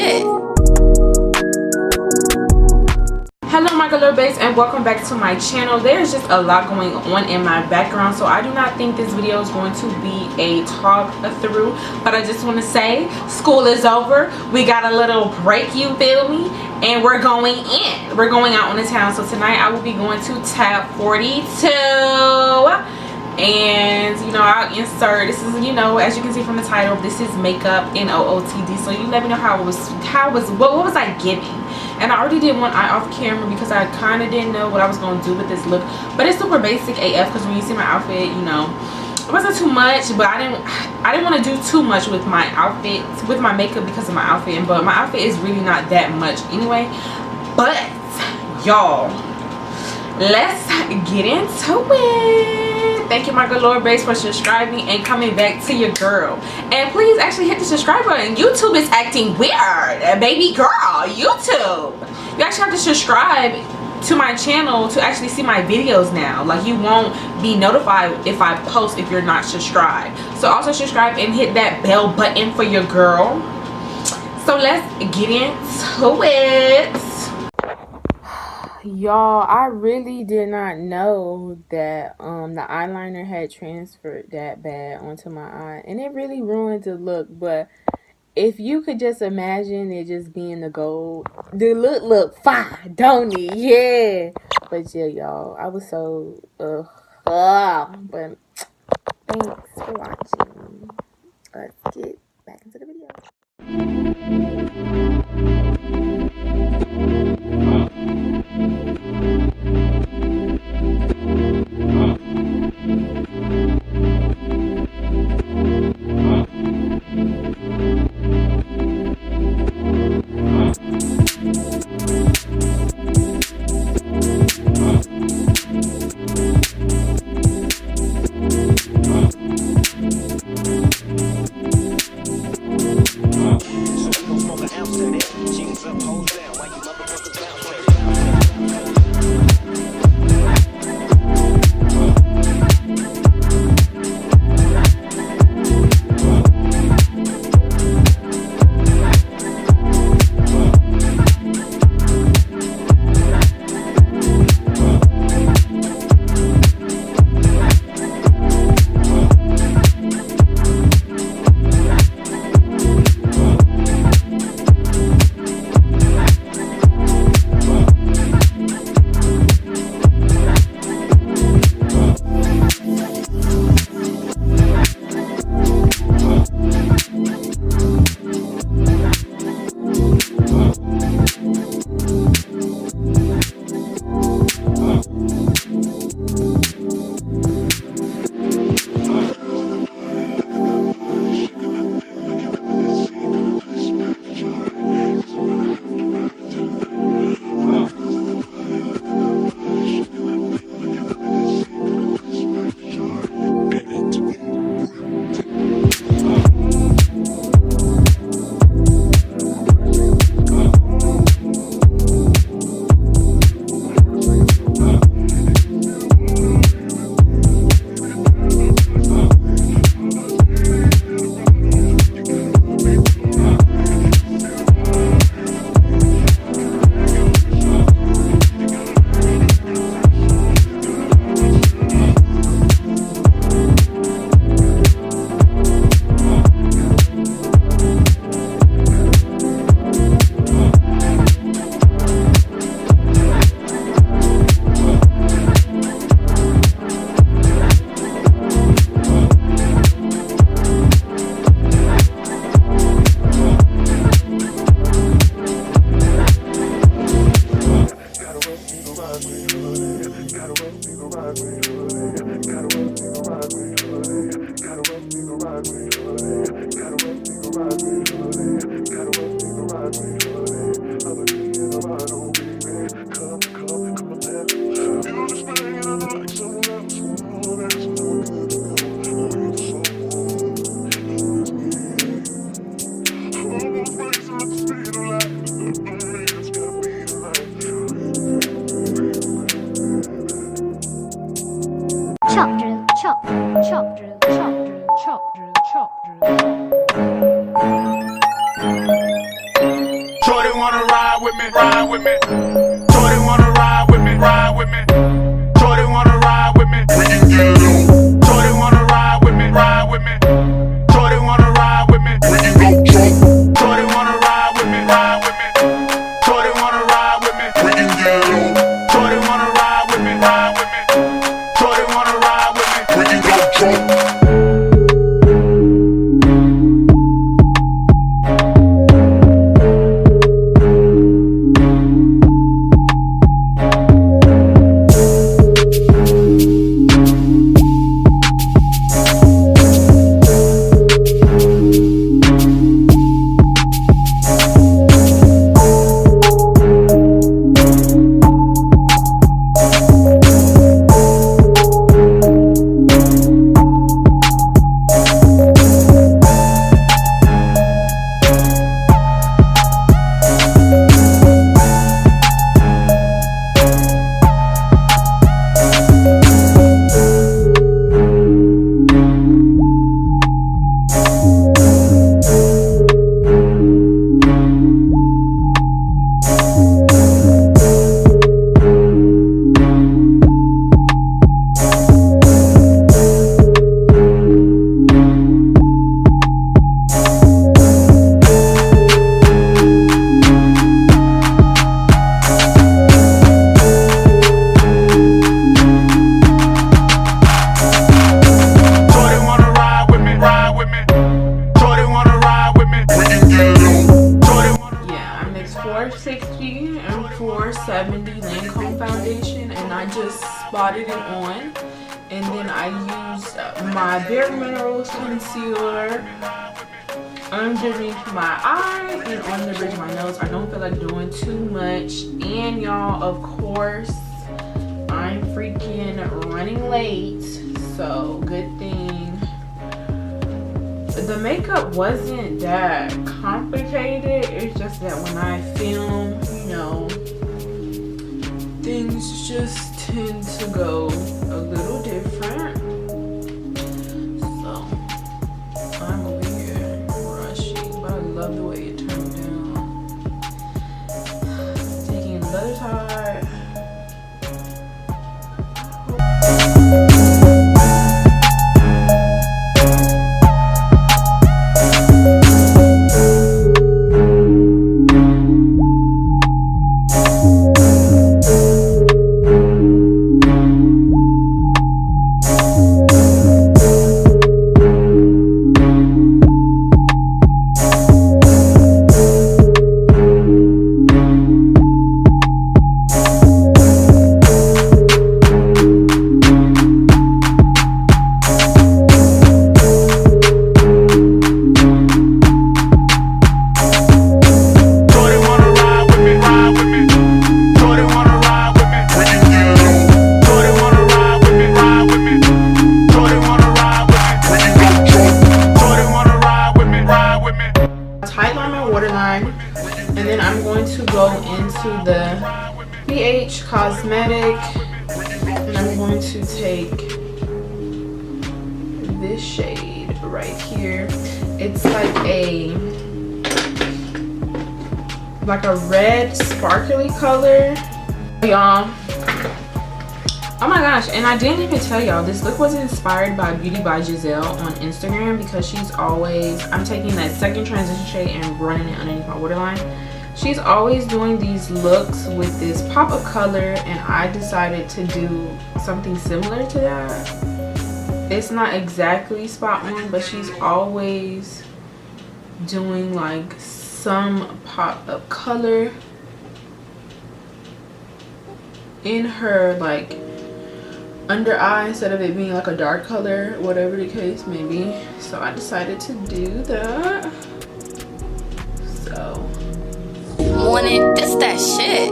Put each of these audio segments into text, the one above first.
it. Hello my good little babes, and welcome back to my channel. There's just a lot going on in my background, so I do not think this video is going to be a talk through, but I just want to say school is over. We got a little break, you feel me, and we're going in. We're going out on the town. So tonight I will be going to tab 42, and you know, I'll insert, this is, you know, as you can see from the title, this is makeup in OOTD. So you let me know what was I giving. And I already did one eye off camera because I kind of didn't know what I was going to do with this look, but it's super basic AF. Because when you see my outfit, you know, it wasn't too much, but I didn't want to do too much with my outfit, with my makeup, because of my outfit. But my outfit is really not that much anyway. But y'all, let's get into it. Thank you my good lord babes for subscribing and coming back to your girl. And please actually hit the subscribe button. YouTube is acting weird, baby girl. YouTube, you actually have to subscribe to my channel to actually see my videos now. Like, you won't be notified if I post if you're not subscribed. So also subscribe and hit that bell button for your girl. So let's get into it. Y'all, I really did not know that the eyeliner had transferred that bad onto my eye, and it really ruined the look. But if you could just imagine it just being the gold, the look fine, don't it? Yeah. But yeah, y'all, I was so but thanks for watching. Let's get back into the video. me, ride with me. Shorty wanna ride with me, ride with me. Shorty wanna ride with me, we can get low. Shorty wanna ride with me, ride with me. Shorty wanna ride with me, we can go drunk. Shorty wanna ride with me, ride with me. Shorty wanna ride with me, we can get low. Shorty wanna ride with me, ride with me. Shorty wanna ride with me, we can go drunk. And 470 Lancome foundation, and I just spotted it on, and then I used my Bare Minerals concealer underneath my eye and on the bridge of my nose. I don't feel like doing too much, and y'all, of course, I'm freaking running late, so good thing the makeup wasn't that complicated. It's just that when I film, you know, things just tend to go a little different. So I'm over here rushing, but I love the way it turned down. Taking another side. And then I'm going to go into the BH Cosmetic, and I'm going to take this shade right here. It's like a red sparkly color, y'all. Oh my gosh, and I didn't even tell y'all, this look was inspired by Beauty by Giselle on Instagram, because she's always, I'm taking that second transition shade and running it underneath my waterline. She's always doing these looks with this pop of color, and I decided to do something similar to that. It's not exactly spot on, but she's always doing like some pop of color in her like under eye, instead of it being like a dark color, whatever the case may be. So I decided to do that. So morning, this that shit.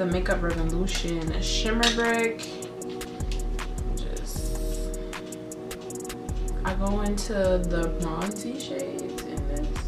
the Makeup Revolution Shimmer Brick. I go into the bronzy shades in this.